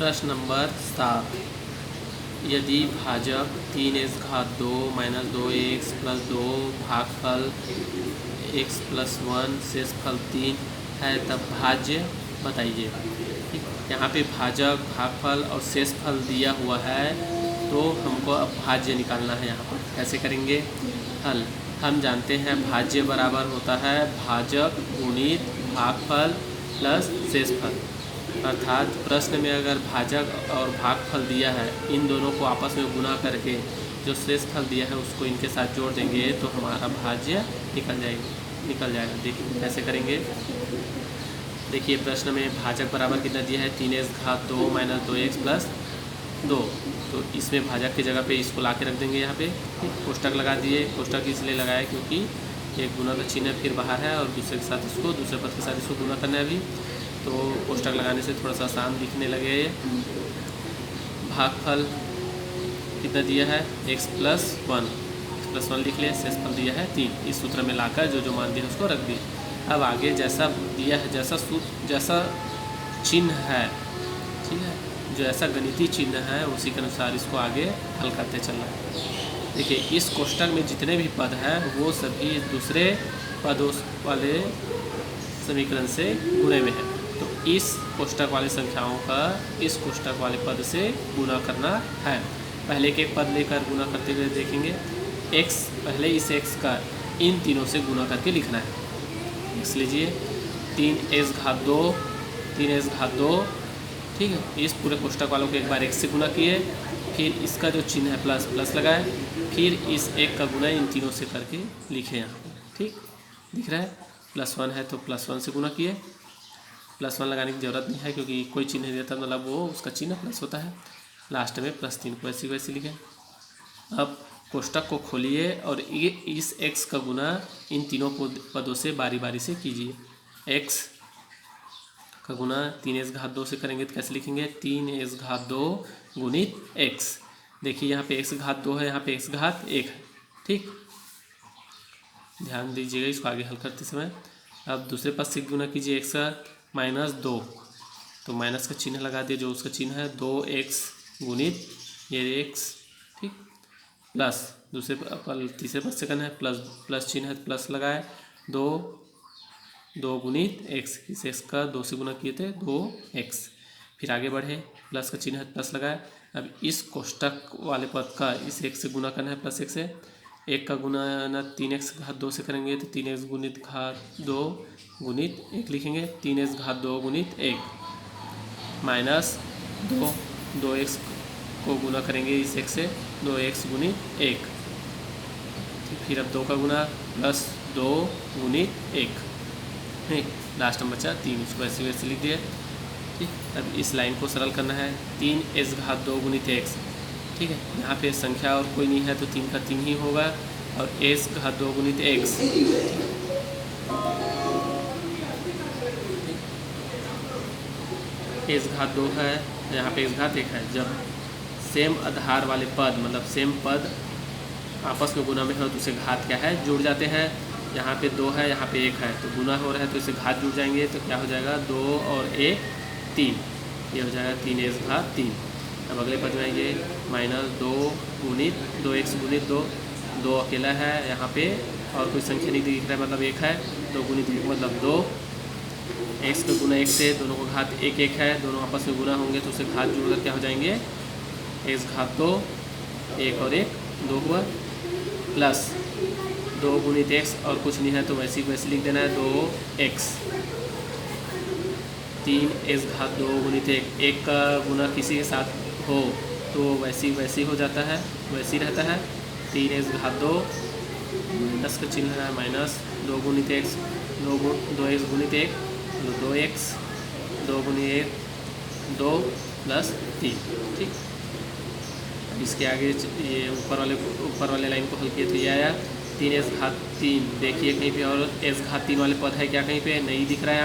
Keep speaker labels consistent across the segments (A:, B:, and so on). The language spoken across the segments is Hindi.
A: प्रश्न नंबर 7। यदि भाजक 3x घात 2 माइनस 2x प्लस 2 भागफल x प्लस 1 शेषफल 3 है तब भाज्य बताइए। ठीक, यहाँ पे भाजक भागफल और शेषफल दिया हुआ है तो हमको अब भाज्य निकालना है। यहाँ पर कैसे करेंगे हल। हम जानते हैं भाज्य बराबर होता है भाजक गुणित भागफल प्लस शेषफल, अर्थात प्रश्न में अगर भाजक और भागफल दिया है, इन दोनों को आपस में गुना करके जो शेषफल दिया है उसको इनके साथ जोड़ देंगे तो हमारा भाज्य निकल जाएगा। देखिए कैसे करेंगे। देखिए प्रश्न में भाजक बराबर कितना दिया है 3x घात 2 माइनस 2x प्लस 2, तो इसमें भाजक की जगह पे इसको ला के रख देंगे। यहाँ पे कोष्टक लगा दिए। कोष्टक इसलिए लगाया क्योंकि एक गुना का चिन्ह फिर बाहर है और दूसरे के साथ इसको दूसरे पद के साथ इसको गुना करना है अभी, तो कोष्टक लगाने से थोड़ा सा आसान दिखने लगे। भागफल कितना दिया है x प्लस 1 लिख लिया। शेषफल दिया है 3। इस सूत्र में लाकर जो जो मान दिया उसको रख दिए। अब आगे जैसा दिया है, जैसा चिन्ह है, ठीक है, जो ऐसा गणितीय चिन्ह है उसी के अनुसार इसको आगे हल करते चलना है। देखिए इस कोष्टक में जितने भी पद हैं वो सभी दूसरे पदों वाले समीकरण से गुणे में है, तो इस कोष्टक वाले संख्याओं का इस कोष्टक वाले पद से गुना करना है। पहले के एक पद लेकर गुना करते हुए देखेंगे। x पहले इस x का इन तीनों से गुना करके लिखना है। x लीजिए 3x घात 2, ठीक है। इस पूरे कोष्टक वालों को एक बार x से गुना किए, फिर इसका जो चिन्ह है प्लस लगाए, फिर इस एक का गुना इन तीनों से करके लिखे यहाँ। ठीक दिख रहा है। +1 है तो +1 से गुना किए। +1 लगाने की ज़रूरत नहीं है क्योंकि कोई चिन्ह नहीं देता, मतलब वो उसका चिन्ह प्लस होता है। लास्ट में +3 को वैसे लिखें। अब कोष्टक को खोलिए और ये इस x का गुना इन तीनों पदों से बारी बारी से कीजिए। x का गुना 3x घात 2 से करेंगे तो कैसे लिखेंगे 3x घात 2 गुणित x। देखिए यहाँ पे x घात 2 है, यहाँ पे x घात 1 है। ठीक, ध्यान दीजिएगा इसको आगे हल करते समय। अब दूसरे पद से गुना कीजिए x का -2, तो माइनस का चिन्ह लगा दिए, जो उसका चिन्ह है 2x गुणित ये x, ठीक, प्लस तीसरे पद से करना है प्लस चिन्ह है, प्लस लगाए 2 गुणित x, इस x का 2 से गुना किए थे 2x। फिर आगे बढ़े, प्लस का चिन्ह है, प्लस लगाए। अब इस कोष्टक वाले पद का इस x से गुना करना है +1 से। 1 का गुना ना 3x घात 2 से करेंगे तो 3x गुणित घात 2 गुणित 1 लिखेंगे। 3x घात 2 गुणित 1 माइनस 2x को गुना करेंगे इस x से 2x गुणित 1। फिर अब 2 का गुना प्लस 2 गुणित 1, ठीक, लास्ट में बचा 3, इसको ऐसे वैसे लिख दिए। ठीक, अब इस लाइन को सरल करना है 3x घात 2 गुणित x, ठीक है। यहाँ पे संख्या और कोई नहीं है तो 3 का 3 ही होगा और x घात 2 गुणित x, x घात 2 है, यहाँ पे x घात 1 है। जब सेम आधार वाले पद, मतलब सेम पद आपस में गुना में हो तो उसे घात क्या है जुड़ जाते हैं। यहाँ पे 2 है, यहाँ पे 1 है, तो गुना हो रहा है तो इसे घात जुड़ जाएंगे, तो क्या हो जाएगा 2 और 1 3, ये हो जाएगा 3x घात 3। अब अगले पद में आएंगे -2 गुणित 2x गुणित 2 अकेला है यहाँ पे और कोई संख्या नहीं दिख रहा है, मतलब 1 है। 2 गुणित 1 मतलब 2, x का गुना 1 से, दोनों को घात 1 है, दोनों आपस में गुना होंगे तो उसे घात जुड़कर क्या हो जाएंगे x घात 2, 1 और 1 2 हुआ, प्लस 2 गुणित x और कुछ नहीं है तो वैसे लिख देना है 2x। 3x घात 2 गुणित 1 का गुना किसी के साथ हो तो वैसे हो जाता है, वैसे ही रहता है। 3x घात 2 माइनस का चिन्ह है माइनस 2 गुणित x, 2x गुणित 1 तो 2x, 2 गुणित 1 2 प्लस 3, ठीक। इसके आगे ये ऊपर वाले लाइन को हल किए तो ये आया 3x घात 3। देखिए कहीं पे और x घात 3 वाले पद है क्या, कहीं पे नहीं दिख रहा है।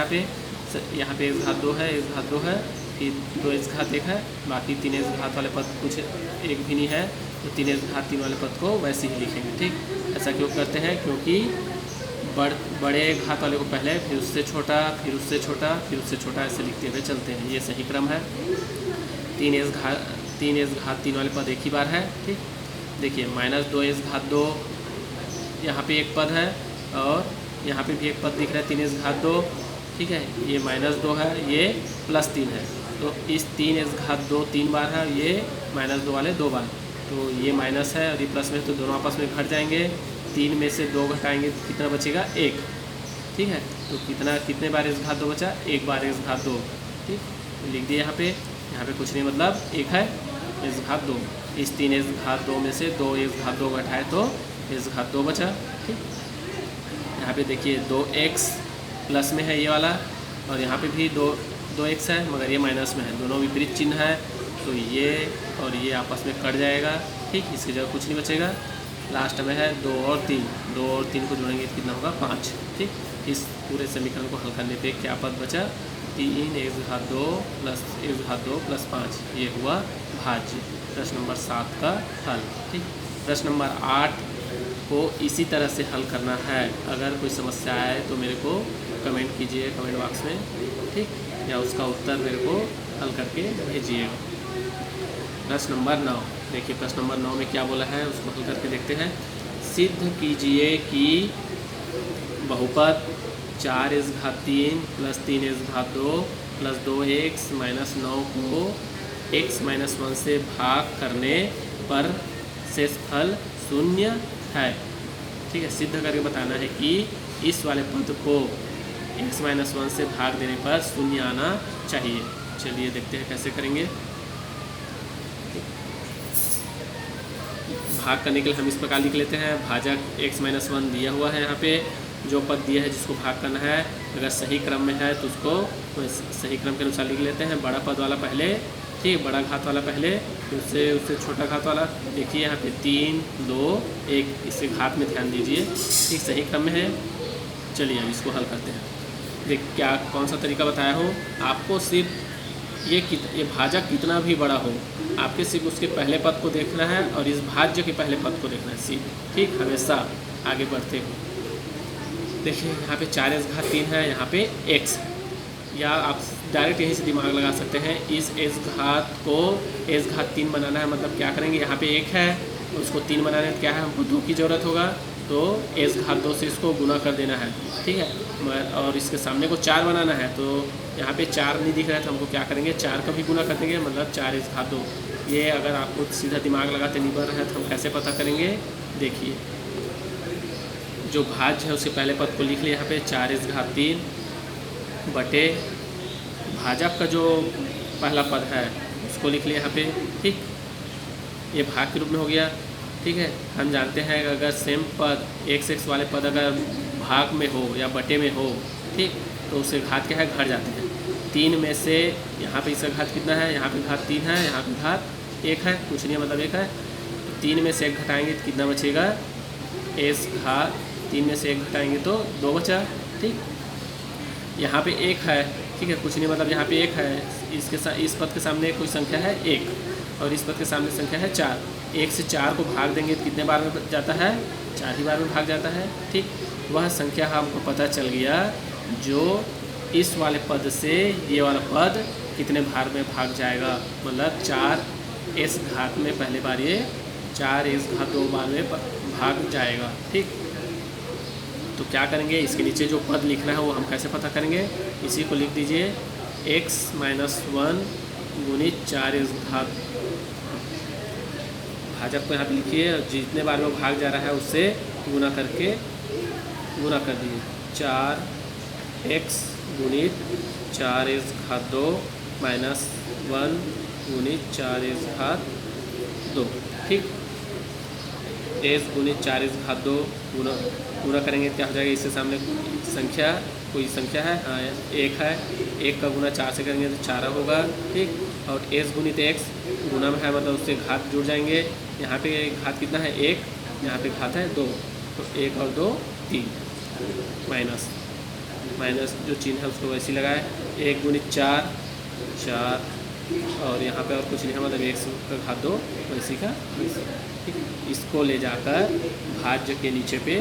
A: यहाँ पे x घात 2 है, x घात 2 है, फिर 2x घात 1 है, बाकी 3x घात वाले पद कुछ एक भी नहीं है, तो 3x घात 3 वाले पद को वैसे ही लिखेंगे। ठीक, ऐसा क्यों करते हैं, क्योंकि बड़े घात वाले को पहले, फिर उससे छोटा, फिर उससे छोटा, फिर उससे छोटा, ऐसे लिखते हुए चलते हैं। ये सही क्रम है। 3 एस घात 3 वाले पद एक ही बार है। ठीक, देखिए -2 एस घात 2 यहाँ पे एक पद है और यहाँ पे भी एक पद दिख रहा है 3 एस घात 2। ठीक है, ये -2 है, ये +3 है, तो इस 3 एस घात 2 3 बार है, ये -2 वाले 2 बार, तो ये माइनस है और ये प्लस में, तो दोनों आपस में घट जाएंगे। 3 में से 2 घटाएंगे तो कितना बचेगा 1। ठीक है, तो कितने बार एस घात 2 बचा, 1 बार एस घात 2। ठीक, तो लिख दिए यहाँ पे कुछ नहीं, मतलब 1 है एस घात 2। इस 3 एस घात 2 में से 2 एस घात 2 घटाए तो एस घात 2 बचा। ठीक, यहाँ पे देखिए 2x प्लस में है ये वाला, और यहाँ पे भी 2x है, मगर ये माइनस में है, दोनों विपरीत चिन्ह है, तो ये और ये आपस में कट जाएगा। ठीक, इसकी जगह कुछ नहीं बचेगा। लास्ट में है 2 और 3 को जोड़ेंगे तो कितना होगा 5। ठीक, इस पूरे समीकरण को हल करने पे क्या पद बचा, 3 एस घात 2 प्लस एस घात 2 प्लस 5, ये हुआ भाज्य। प्रश्न नंबर 7 का हल। ठीक, प्रश्न नंबर 8 को इसी तरह से हल करना है। अगर कोई समस्या आए तो मेरे को कमेंट कीजिए कमेंट बॉक्स में। ठीक, या उसका उत्तर मेरे को हल करके भेजिएगा। प्रश्न नंबर 9, देखिए प्रश्न नंबर 9 में क्या बोला है, उसको हल करके देखते हैं। सिद्ध कीजिए कि बहुपद 4 एस घात 3 प्लस 3 एस घात 2 प्लस 2x माइनस 9 को x माइनस 1 से भाग करने पर शेषफल 0 है। ठीक है, सिद्ध करके बताना है कि इस वाले पद को x माइनस 1 से भाग देने पर 0 आना चाहिए। चलिए देखते हैं कैसे करेंगे। भाग करने के लिए हम इस प्रकार लिख लेते हैं, भाजक x माइनस 1 दिया हुआ है, यहाँ पे जो पद दिया है जिसको भाग करना है, अगर सही क्रम में है तो उसको सही क्रम के अनुसार लिख लेते हैं। बड़ा पद वाला पहले, ठीक, बड़ा घात वाला पहले, उससे छोटा घात वाला। देखिए यहाँ पे 3 2 1, इससे घात में ध्यान दीजिए। ठीक, सही क्रम में है। चलिए अब इसको हल करते हैं। देख क्या कौन सा तरीका बताया हो, आपको सिर्फ ये भाजक कितना भी बड़ा हो, आपके सिर्फ उसके पहले पद को देखना है और इस भाज्य के पहले पद को देखना है सिर्फ। ठीक, हमेशा आगे बढ़ते हो। देखिए यहाँ पे 4 एस घात 3 है, यहाँ पे x, या आप डायरेक्ट यहीं से दिमाग लगा सकते हैं। इस एस घात को एस घात 3 बनाना है, मतलब क्या करेंगे, यहाँ पे 1 है, उसको 3 बनाना है, क्या है, हमको 2 की ज़रूरत होगा, तो एस घात 2 से इसको गुना कर देना है। ठीक है, और इसके सामने को 4 बनाना है, तो यहाँ पे 4 नहीं दिख रहा है, तो हमको क्या करेंगे, 4 का भी गुना कर देंगे, मतलब 4 एस घात 2। ये अगर आपको सीधा दिमाग लगाते नहीं बन रहा है तो हम कैसे पता करेंगे। देखिए जो भाज्य है उसके पहले पद को लिख लिया, यहाँ पे 4 एस घात 3 बटे भाजक का जो पहला पद है उसको लिख लिया यहाँ पे। ठीक, ये भाग के रूप में हो गया। ठीक है, हम जानते हैं कि अगर सेम पद x वाले पद अगर भाग में हो या बटे में हो, ठीक, तो उससे घात क्या है, घट जाते हैं। 3 में से यहाँ पे इसका घात कितना है, यहाँ पे घात 3 है, यहाँ पे घात 1 है, कुछ नहीं मतलब 1 है, तो 3 में से 1 घटाएंगे तो कितना बचेगा, एस घात 3 में से 1 घटाएंगे तो 2 बचा। ठीक, यहाँ पे 1 है, ठीक है, कुछ नहीं मतलब यहाँ पे 1 है, इस पद के सामने कोई संख्या है 1 और इस पद के सामने संख्या है 4। 1 से 4 को भाग देंगे तो कितने बार में जाता है, 4 ही बार में भाग जाता है। ठीक, वह संख्या हमको पता चल गया जो इस वाले पद से ये वाला पद कितने बार में भाग जाएगा, मतलब 4 एस घात में पहले बार ये 4 एस घात 2 बार में भाग जाएगा। ठीक, तो क्या करेंगे, इसके नीचे जो पद लिखना है वो हम कैसे पता करेंगे, इसी को लिख दीजिए, x माइनस 1 गुणित 4 एस घात, भाजक को यहाँ पे लिखिए, जितने बार में भाग जा रहा है उससे गुना कर दिए, 4x गुणित 4 एस घात 2 माइनस 1 गुणित 4 एस घात 2। ठीक, एस गुणित 4 एस घात 2 गुना करेंगे क्या हो जाएगा, इससे सामने संख्या कोई संख्या है, हाँ 1 है, 1 का गुना 4 से करेंगे तो 4 होगा। ठीक, और एस गुणित एक्स गुना में है, मतलब उससे घात जुड़ जाएंगे। यहाँ पे घात कितना है 1, यहाँ पे घात है 2, तो 1 और 2 3, माइनस जो चिन्ह है उसको वैसे लगाए, 1 गुणित 4 4, और यहाँ पे और कुछ नहीं है, मतलब 1 का घात 2 वैसी का वैसी। ठीक, इसको ले जाकर भाज्य के नीचे पे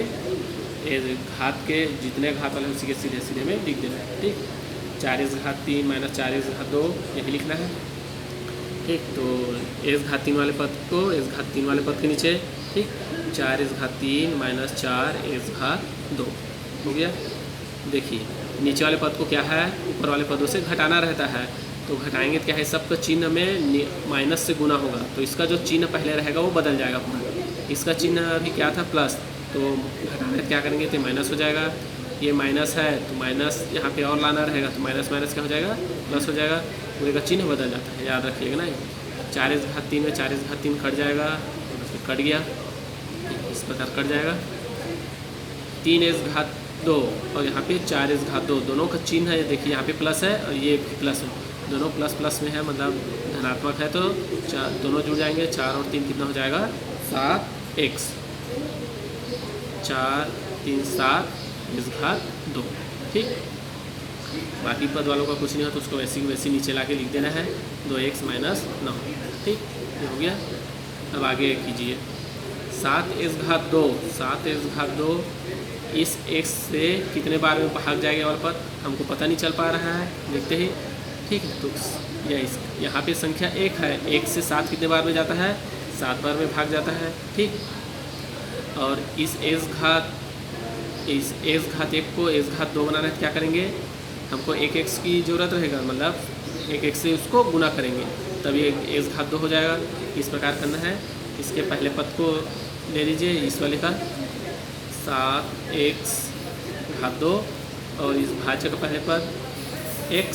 A: घात के जितने घात वाले उसी के सीधे सीधे में लिख देना है। ठीक, 4 एस घात 3 माइनस 4 एस घात 2 यही लिखना है। ठीक। तो एक्स घात 3 वाले पद को एक्स घात 3 वाले पद के नीचे, ठीक, 4 एक्स घात 3 माइनस 4 एक्स घात 2 हो गया। देखिए नीचे वाले पद को क्या है, ऊपर वाले पदों से घटाना रहता है, तो घटाएंगे तो क्या है, सबका चिन्ह में माइनस से गुना होगा, तो इसका जो चिन्ह पहले रहेगा वो बदल जाएगा पूरा। इसका चिन्ह अभी क्या था प्लस, तो घटाने क्या करेंगे तो माइनस हो जाएगा। ये माइनस है तो माइनस यहाँ पे और लाना रहेगा, तो माइनस माइनस क्या हो जाएगा, प्लस हो जाएगा। पूरे का चिन्ह बदल जाता है, याद रखिएगा ना। 4 एक्स घात 3 में 4 एक्स घात 3 कट जाएगा, तो कट गया, इस प्रकार कट जाएगा। 3 एक्स घात 2 और यहाँ पे 4 एक्स घात 2, दोनों का चिन्ह है, देखिए यहाँ पे प्लस है और ये प्लस है, दोनों प्लस प्लस में है, मतलब धनात्मक है, तो दोनों जुड़ जाएंगे। 4 और 3 कितना हो जाएगा, 7 एक्स, 4 3 7 एक्स घात 2, ठीक। बाकी पद वालों का कुछ नहीं हो तो उसको वैसी वैसी नीचे ला के लिख देना है, 2x माइनस 9, ठीक, ये हो गया। अब आगे कीजिए 7 एक्स घात 2, 7 एक्स घात 2 इस x से कितने बार में भाग जाएगा वाला पद हमको पता नहीं चल पा रहा है, देखते ही, ठीक है। तो यहाँ पे संख्या 1 है, 1 से 7 कितने बार में जाता है, 7 बार में भाग जाता है, ठीक। और इस x घात 1 को x घात 2 बनाना है, क्या करेंगे, हमको 1x की ज़रूरत रहेगा, मतलब 1x से उसको गुना करेंगे, तब ये x घात 2 हो जाएगा। इस प्रकार करना है। इसके पहले पद को ले लीजिए, इस वाले का 7x घात 2 और इस भाज्य का पहले पद x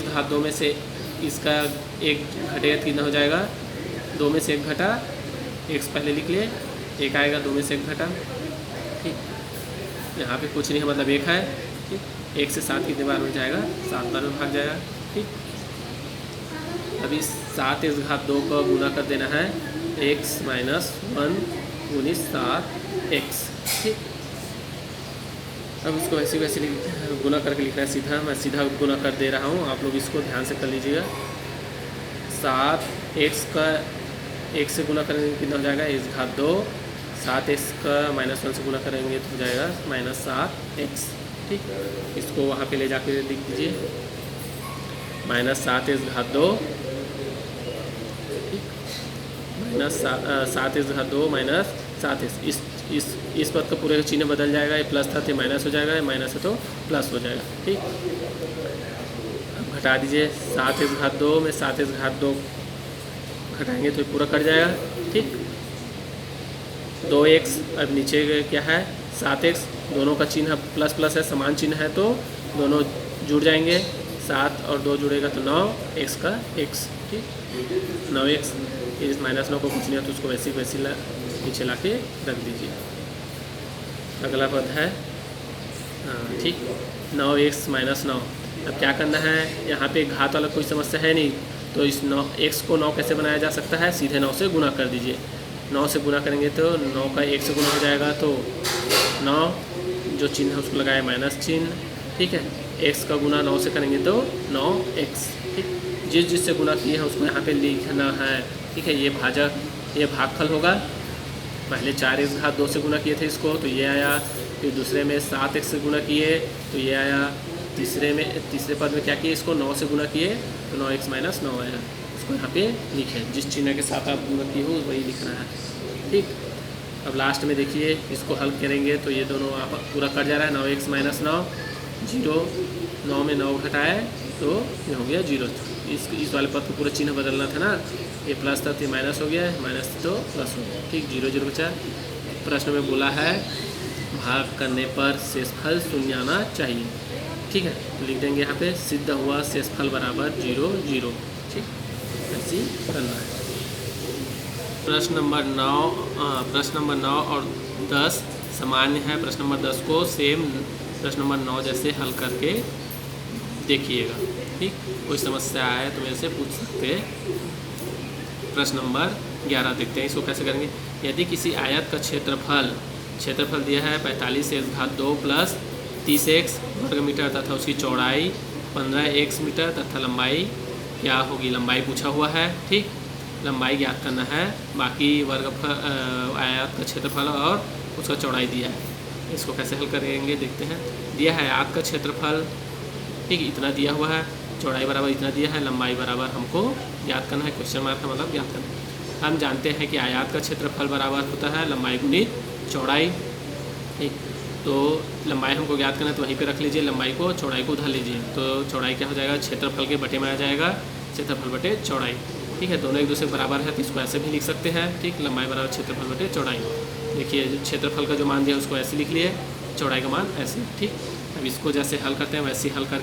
A: घात 2 में से इसका 1 घटेगा कितना हो जाएगा, 2 में से 1 घटा, x पहले लिख लिए, 1 आएगा, 2 में से 1 घटा, ठीक। यहाँ पे कुछ नहीं है, मतलब 1 है, ठीक। 1 से 7 कितने बार में जाएगा, 7 बार में भाग जाएगा, ठीक। अभी 7 एक्स घात 2 का गुना कर देना है, x माइनस 1 गुनी 7 एक्स, ठीक। अब उसको वैसे वैसे गुना करके लिखना है सीधा, मैं सीधा गुना कर दे रहा हूँ, आप लोग इसको ध्यान से कर लीजिएगा। 7 एक्स का 1 से गुना करेंगे कितना हो जाएगा, एक्स घात 2, 7 एक्स का माइनस 1 से गुना करेंगे तो हो जाएगा माइनस 7 एक्स, ठीक। इसको वहाँ पे ले जाके लिख दीजिए, माइनस 7 एक्स घात 2, ठीक, माइनस 7 एक्स घात 2 माइनस 7 एक्स। इस पद का पूरे चिन्ह बदल जाएगा, ये प्लस था तो माइनस हो जाएगा, माइनस है तो प्लस हो जाएगा, ठीक। अब घटा दीजिए, 7 एक्स घात 2 में 7 एक्स घात 2 घटाएंगे तो पूरा कट जाएगा, ठीक। 2x, अब नीचे क्या है 7x, दोनों का चिन्ह प्लस प्लस है, समान चिन्ह है, तो दोनों जुड़ जाएंगे, 7 और 2 जुड़ेगा तो 9x का x, ठीक। 9x, इस माइनस 9 को कुछ नहीं है तो उसको वैसी वैसी नीचे ला के रख दीजिए। अगला पद है, ठीक, 9x माइनस 9। अब क्या करना है, यहाँ पे घात वाला कोई समस्या है नहीं, तो इस 9x को 9 कैसे बनाया जा सकता है, सीधे 9 से गुना कर दीजिए। 9 से गुना करेंगे तो 9 का 1 से गुना हो जाएगा, तो 9 जो चिन्ह है उसको लगाए माइनस चिन्ह, ठीक है। x का गुना 9 से करेंगे तो 9x, ठीक। जिससे गुना किए हैं उसको यहाँ पे लिखना है, ठीक है। ये भाजक, ये भागफल होगा। पहले 4 एक्स घात 2 से गुना किए थे इसको, तो ये आया, फिर दूसरे में 7 एक्स से गुना किए तो ये आया, तीसरे पद में क्या किए, इसको 9 से गुना किए तो 9x माइनस 9 आया। इसको यहाँ पे लिखे, जिस चिन्ह के साथ आप गुना किए हो वही लिखना है, ठीक। अब लास्ट में देखिए, इसको हल करेंगे तो ये दोनों आप पूरा कट जा रहा है, 9x माइनस 9 0, 9 में 9 घटाए तो ये हो गया 0। इस वाले पद को पूरा चिन्ह बदलना था ना, ये प्लस था तो ये माइनस हो गया, माइनस तो प्लस हो गया, ठीक। 0 0 बचा। प्रश्न में बोला है भाग करने पर शेषफल शून्य आना चाहिए, ठीक है। तो लिख देंगे यहाँ पे, सिद्ध हुआ शेषफल बराबर 0 0, ठीक, ऐसे करना है। प्रश्न नंबर 9 और 10 सामान्य है। प्रश्न नंबर 10 को सेम प्रश्न नंबर 9 जैसे हल करके देखिएगा, ठीक। कोई समस्या आए तो मेरे से पूछ सकते हैं। प्रश्न नंबर 11 देखते हैं, इसको कैसे करेंगे। यदि किसी आयत का क्षेत्रफल दिया है 45 एक्स घात 2 प्लस 30 एक्स वर्ग मीटर तथा उसकी चौड़ाई 15 एक्स मीटर तथा लंबाई क्या होगी, लंबाई पूछा हुआ है, ठीक। लंबाई ज्ञात करना है, बाकी आयत का क्षेत्रफल और उसका चौड़ाई दिया है। इसको कैसे हल करेंगे देखते हैं। दिया है आयत का क्षेत्रफल, ठीक, इतना दिया हुआ है, चौड़ाई बराबर इतना दिया है, लंबाई बराबर हमको याद करना है, क्वेश्चन मार्क का मतलब याद करना है। हम जानते हैं कि आयत का क्षेत्रफल बराबर होता है लंबाई गुणित चौड़ाई, ठीक। तो लंबाई हमको ज्ञात करना है तो वहीं पे रख लीजिए लंबाई को, चौड़ाई को उधर लीजिए, तो चौड़ाई क्या हो जाएगा, क्षेत्रफल के बटे में आ जाएगा क्षेत्रफल बटे चौड़ाई, ठीक है। दोनों एक दूसरे के बराबर है तो इसको ऐसे भी लिख सकते हैं, ठीक। लंबाई बराबर क्षेत्रफल बटे चौड़ाई। देखिए क्षेत्रफल का जो मान दिया उसको ऐसे लिख लिए, चौड़ाई का मान ऐसे, ठीक। अब इसको जैसे हल करते हैं वैसे हल कर